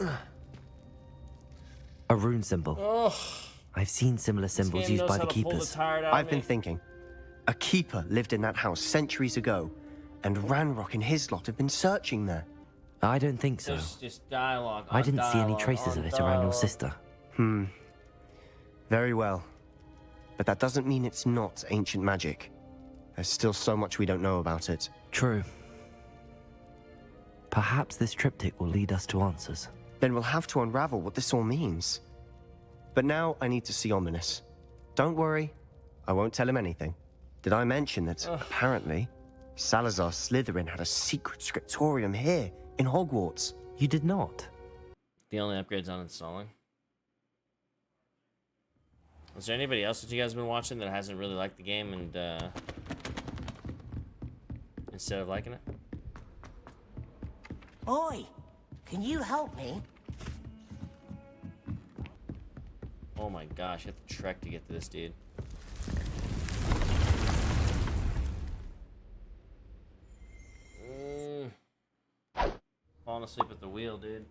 A rune symbol. Oh, I've seen similar symbols used by the keepers. I've been thinking. A keeper lived in that house centuries ago, and Ranrock and his lot have been searching there. I don't think so. There's just dialogue. I didn't see any traces of it around your sister. Very well. But that doesn't mean it's not ancient magic. There's still so much we don't know about it. True. Perhaps this triptych will lead us to answers. Then we'll have to unravel what this all means. But now I need to see Ominous. Don't worry, I won't tell him anything. Did I mention that apparently Salazar Slytherin had a secret scriptorium here in Hogwarts? You did not. The only upgrade's on installing. Is there anybody else that you guys have been watching that hasn't really liked the game and instead of liking it? Oi, can you help me? Oh my gosh, you have to trek to get to this dude. Falling asleep at the wheel, dude.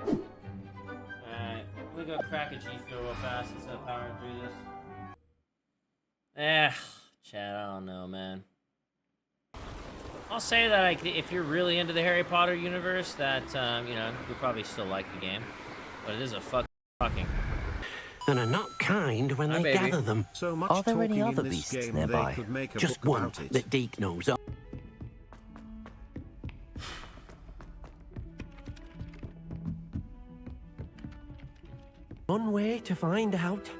Alright, we go crack a G fuel real fast instead of powering through this. Chad, I don't know, man. I'll say that if you're really into the Harry Potter universe, that, you know, you'll probably still like the game. But it is a fucking... And are not kind when they gather them. So much Are there any talking other in this beasts game, nearby? they could make a Just book one about it. that Deke knows of. One way to find out.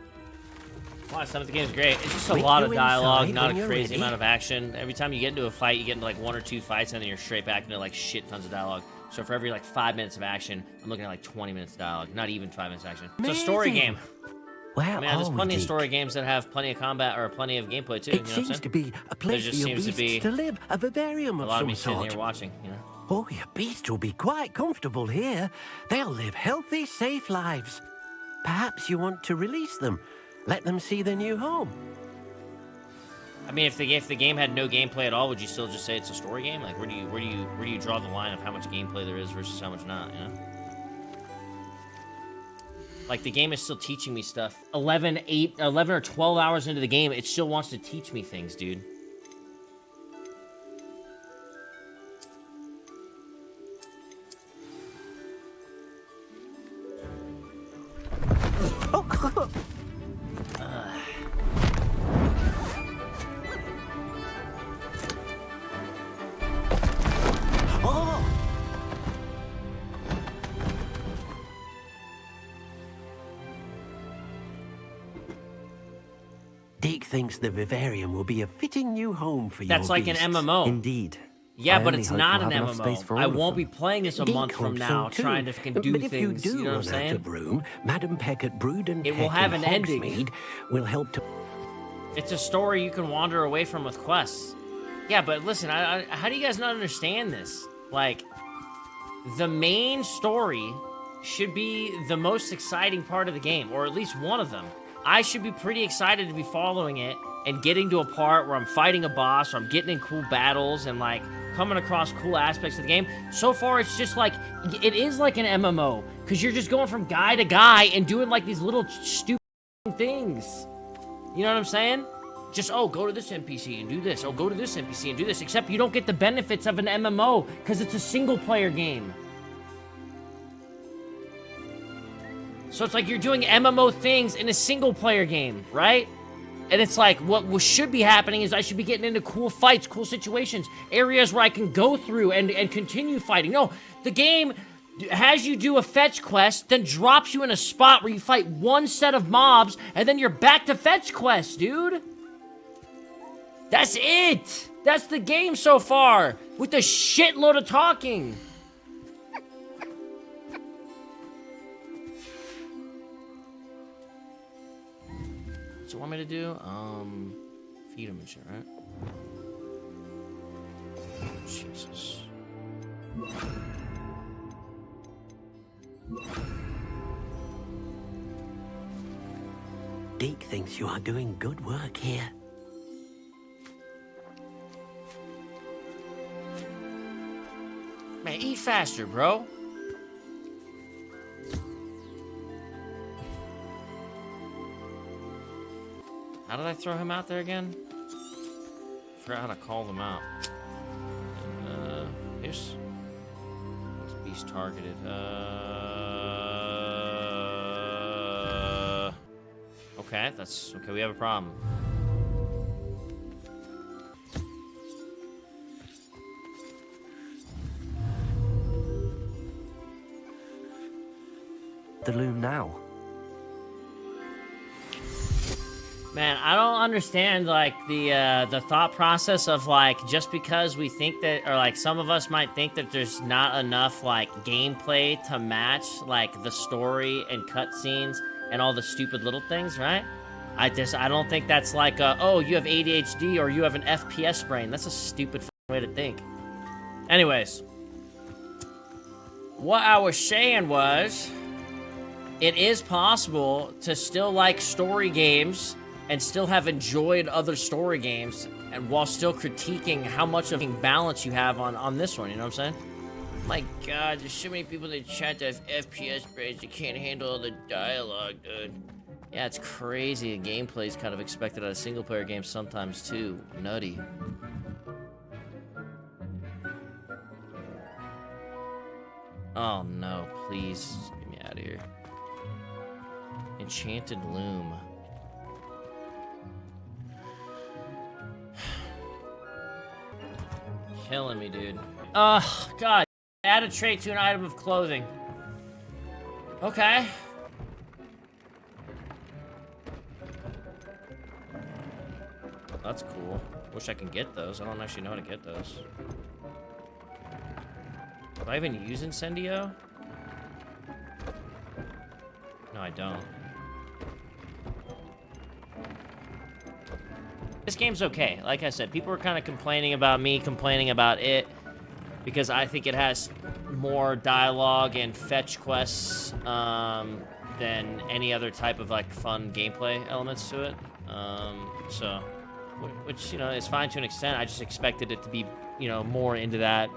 Wow, some of the game's great. It's just a Meet lot you of dialogue, inside not when a you're crazy ready. amount of action. Every time you get into a fight, you get into like 1 or 2 fights, and then you're straight back into like shit tons of dialogue. So for every like 5 minutes of action, I'm looking at like 20 minutes of dialogue. Not even 5 minutes of action. It's a story Amazing. game. Where I mean, there's are plenty we, of story Deke? games that have plenty of combat or plenty of gameplay too. You know It what I'm seems saying? to be a place for just your seems to beasts be to live, a vivarium A of lot of some me sitting sort. here watching, you know. Oh, your beast will be quite comfortable here. They'll live healthy, safe lives. Perhaps you want to release them. Let them see their new home. I mean, if the game had no gameplay at all, would you still just say it's a story game? Like, where do you draw the line of how much gameplay there is versus how much not? You know. Like, the game is still teaching me stuff. 11 or 12 hours into the game, it still wants to teach me things, dude. Oh! Deke thinks the vivarium will be a fitting new home for you. That's like an MMO. Indeed. Yeah, I but only it's hope not we'll an have enough space MMO. for I all of won't be them. playing this a Deke month from hopes now, so too. trying to fucking do but if things. you do You know what I'm run out saying? of room, Madam Peck at Brood and It will Peck have in an ending. Hogsmeade will help to... It's a story you can wander away from with quests. Yeah, but listen, how do you guys not understand this? Like, the main story should be the most exciting part of the game, or at least one of them. I should be pretty excited to be following it and getting to a part where I'm fighting a boss, or I'm getting in cool battles and, like, coming across cool aspects of the game. So far, it's just like, it is like an MMO, because you're just going from guy to guy and doing, like, these little stupid things. You know what I'm saying? Just, oh, go to this NPC and do this. Oh, go to this NPC and do this. Except you don't get the benefits of an MMO, because it's a single-player game. So it's like you're doing MMO things in a single-player game, right? And it's like, what should be happening is I should be getting into cool fights, cool situations, areas where I can go through and continue fighting. No, the game has you do a fetch quest, then drops you in a spot where you fight one set of mobs, and then you're back to fetch quests, dude. That's it. That's the game so far, with a shitload of talking. So what want me to do? Feed him and shit, right? Jesus. Deke thinks you are doing good work here. Man, eat faster, bro. How did I throw him out there again? Forgot how to call them out. Here's beast targeted. Okay, that's okay. We have a problem. The loom now. Man, I don't understand like the thought process of like just because we think that, or like some of us might think that there's not enough like gameplay to match like the story and cutscenes and all the stupid little things, right? I don't think that's like oh, you have ADHD or you have an FPS brain. That's a stupid way to think. Anyways, what I was saying was, it is possible to still like story games and still have enjoyed other story games, and while still critiquing how much of a balance you have on this one, you know what I'm saying? My God, there's so many people that chat that have FPS brains that can't handle all the dialogue, dude. Yeah, it's crazy. The gameplay is kind of expected out of single-player games sometimes, too. Nutty. Oh, no, please. Get me out of here. Enchanted loom. Killing me, dude. Ugh, God. Add a trait to an item of clothing. Okay. That's cool. Wish I can get those. I don't actually know how to get those. Do I even use Incendio? No, I don't. This game's okay. Like I said, people were kind of complaining about me complaining about it because I think it has more dialogue and fetch quests than any other type of like fun gameplay elements to it. So, which, you know, is fine to an extent. I just expected it to be, you know, more into that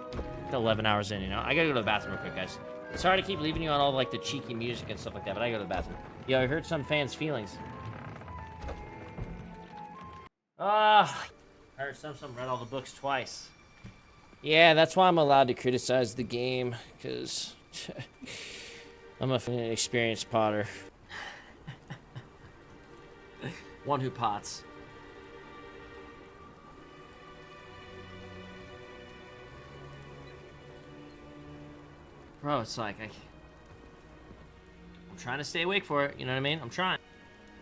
11 hours in, you know. I gotta go to the bathroom real quick, guys. Sorry to keep leaving you on all like the cheeky music and stuff like that, but I gotta go to the bathroom. Yo, I hurt some fans' feelings. I heard some read all the books twice. Yeah, that's why I'm allowed to criticize the game, because I'm an experienced potter. One who pots. Bro, it's like, I'm trying to stay awake for it, you know what I mean? I'm trying.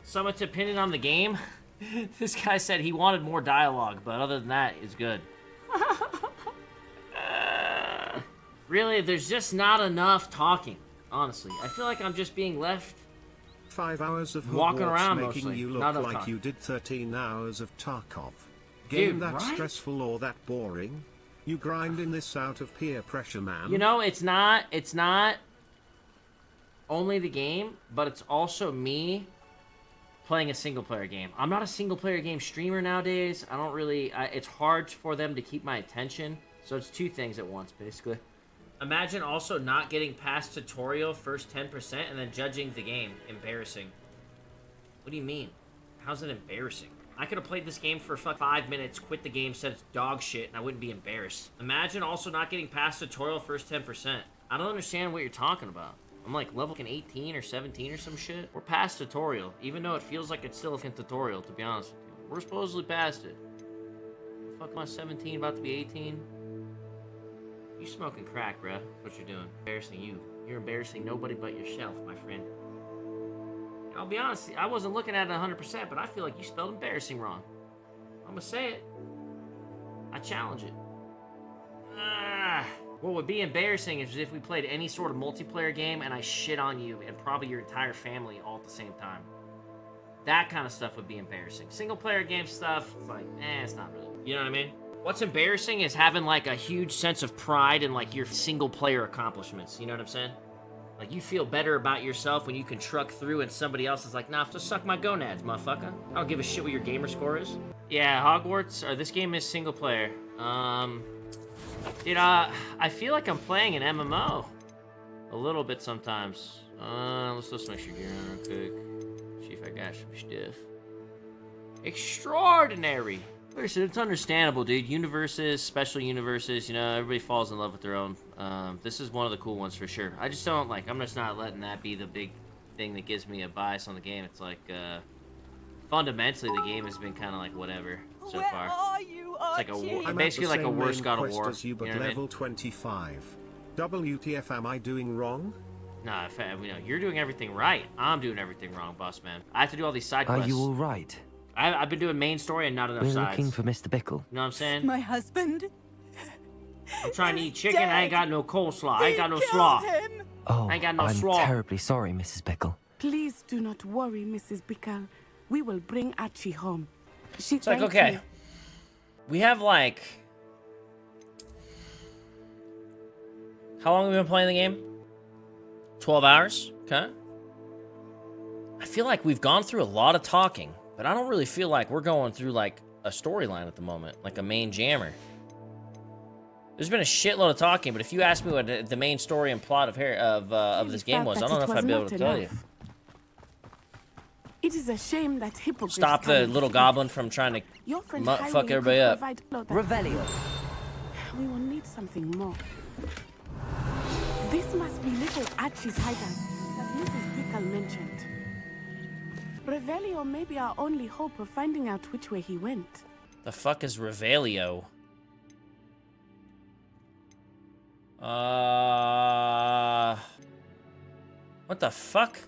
Someone's opinion on the game? This guy said he wanted more dialogue, but other than that, it's good. Really, there's just not enough talking, honestly. I feel like I'm just being left 5 hours of walking Hogwarts around making mostly. you Not look enough like talking. you did 13 hours of Tarkov. Dude, Game that right? stressful or that boring? You grinding this out of peer pressure, man. You know, it's not only the game, but it's also me playing a single-player game. I'm not a single-player game streamer nowadays. I don't really... it's hard for them to keep my attention. So it's two things at once, basically. Imagine also not getting past tutorial first 10% and then judging the game. Embarrassing. What do you mean? How's it embarrassing? I could have played this game for 5 minutes, quit the game, said it's dog shit, and I wouldn't be embarrassed. Imagine also not getting past tutorial first 10%. I don't understand what you're talking about. I'm like level 18 or 17 or some shit. We're past tutorial, even though it feels like it's still a tutorial, to be honest with you. We're supposedly past it. Fuck, am I 17, about to be 18? You smoking crack, bruh. That's what you're doing. Embarrassing you. You're embarrassing nobody but yourself, my friend. I'll be honest, I wasn't looking at it 100%, but I feel like you spelled embarrassing wrong. I'm gonna say it. I challenge it. What would be embarrassing is if we played any sort of multiplayer game and I shit on you and probably your entire family all at the same time. That kind of stuff would be embarrassing. Single player game stuff, it's like, it's not really. You know what I mean? What's embarrassing is having like a huge sense of pride in like your single player accomplishments. You know what I'm saying? Like you feel better about yourself when you can truck through and somebody else is like, nah, just suck my gonads, motherfucker. I don't give a shit what your gamer score is. Yeah, Hogwarts, or this game is single player. Dude, I feel like I'm playing an MMO. A little bit sometimes. Let's make sure gear on real quick. See if I got some stuff. Extraordinary. Listen, it's understandable, dude. Universes, special universes, you know, everybody falls in love with their own. This is one of the cool ones for sure. I just don't like, I'm just not letting that be the big thing that gives me a bias on the game. It's like, fundamentally, the game has been kind of like whatever so far. Where are you, Archie? It's like I'm basically at like the a same worse main God of quest War. as you, but You know what I mean? level 25. WTF, am I doing wrong? Nah, you know, you're doing everything right. I'm doing everything wrong, boss man. I have to do all these side quests. Are you all right? I've been doing main story and not enough We're sides. looking for Mr. Bickle. You know what I'm saying? My husband. I'm trying to eat chicken. dead. I ain't got no coleslaw. I ain't got no He killed slaw. him. Oh, I ain't got no I'm slaw. terribly sorry, Mrs. Bickle. Please do not worry, Mrs. Bickle. We will bring Archie home. She It's like, thanked okay. me. We have like... How long have we been playing the game? 12 hours? Okay. I feel like we've gone through a lot of talking, but I don't really feel like we're going through like a storyline at the moment, like a main jammer. There's been a shitload of talking, but if you ask me what the main story and plot of this game was, I don't know if I'd be able to tell you. It is a shame that hippogriffs Stop the cannot little speak. goblin from trying to Your friend fuck Highway everybody could up. provide all that- Revelio. We will need something more. This must be little Archie's hideout, as Mrs. Bickle mentioned. Revelio may be our only hope of finding out which way he went. The fuck is Revelio? What the fuck?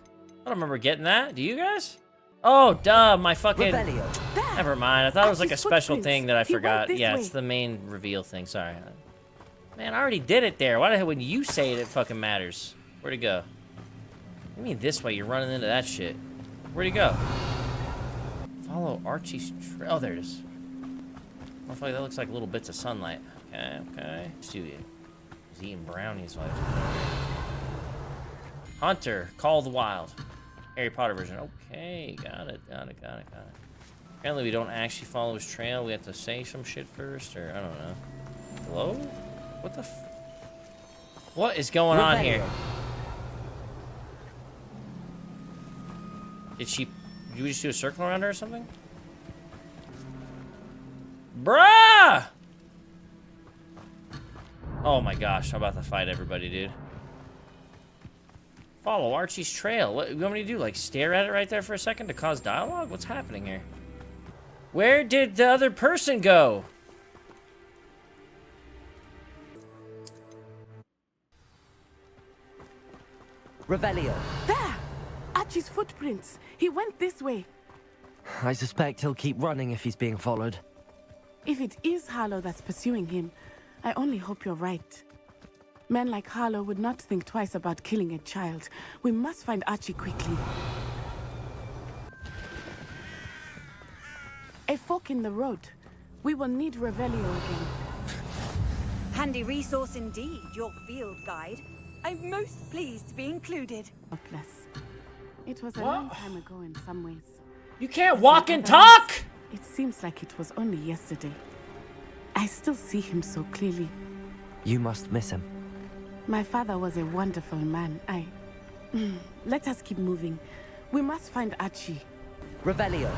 I don't remember getting that. Do you guys? Oh, duh, my fucking... Revelio. There! Never mind. I thought it was like a Archie's special footprints. thing that I He went forgot. this Yeah, way. it's the main reveal thing. Sorry. Man, I already did it there. Why the hell, when you say it, it fucking matters? Where'd it go? What do you mean this way? You're running into that shit. Where'd he go? Follow Archie's trail. Oh, there it is. Motherfucker, that looks like little bits of sunlight. Okay, okay. Let's do it. He's eating brownies while he's Hunter, Call the Wild. Harry Potter version. Okay, got it. Apparently we don't actually follow his trail. We have to say some shit first, or I don't know. Hello? What the what is going on here? Did we just do a circle around her or something? Bruh! Oh my gosh, I'm about to fight everybody, dude. Follow Archie's trail. What you want me to do? Like stare at it right there for a second to cause dialogue? What's happening here? Where did the other person go? Revelio. There! Archie's footprints. He went this way. I suspect he'll keep running if he's being followed. If it is Harlow that's pursuing him, I only hope you're right. Men like Harlow would not think twice about killing a child. We must find Archie quickly. A fork in the road. We will need Revelio again. Handy resource indeed, your field guide. I'm most pleased to be included. Hopeless. It was a long time ago in some ways. You can't walk and talk! It seems like it was only yesterday. I still see him so clearly. You must miss him. My father was a wonderful man. Let us keep moving. We must find Archie. Revelio.